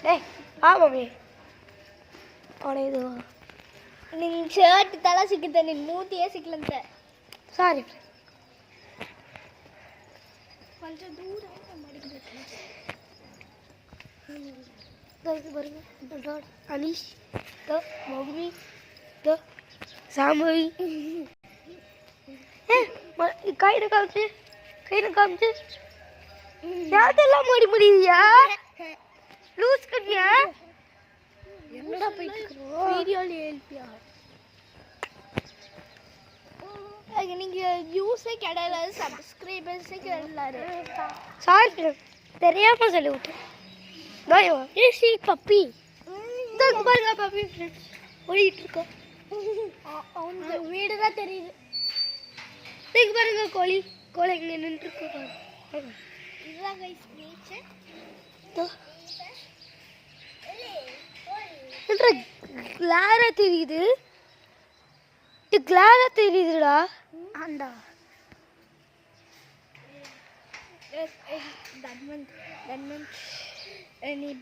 டேய் ஆமாமே இது ನಿನ್ನ ಶರ್ಟ್ ತಳ ಸಿಕ್ಕಿದ್ದೆ ನಿನ್ನ ಮೂತಿಯೇ ಸಿಕ್ಲಂತೆ ಸಾರಿ ಕೊಂಚ ದೂರ ಮಾಡಿಬಿಟ್ಟು ಬರುಗ ಅನೀಶ್ ದ ಮಮ್ಮಿ ದ ಸಾಮವಿ ಕೈನ ಕಾಮಿச்சு யாதெல்லாம் மூடி முடியா லூஸ் கட்டியா என்னடா போயிட்டு வீடியோல ஏல்பியா நீங்க வியூஸே கிடையாது சப்ஸ்கிரைபர்ஸே கிடையாது சாரி தெரியாம சொல்லி விட்டேன் தாயோ ஏசி பப்பி தங்க பாருங்க பப்பி ஃப்ரெண்ட்ஸ் ஓடிட்டு இருக்கோம் அவங்க வீடு தான் தெரியுது தங்க பாருங்க கோழி இங்க நின்று இருக்கு பாருங்க இதுதான் गाइस பீச் என்னடா கிளாரா தெரியுது இது Clara தெரியுதுடா Andal that meant any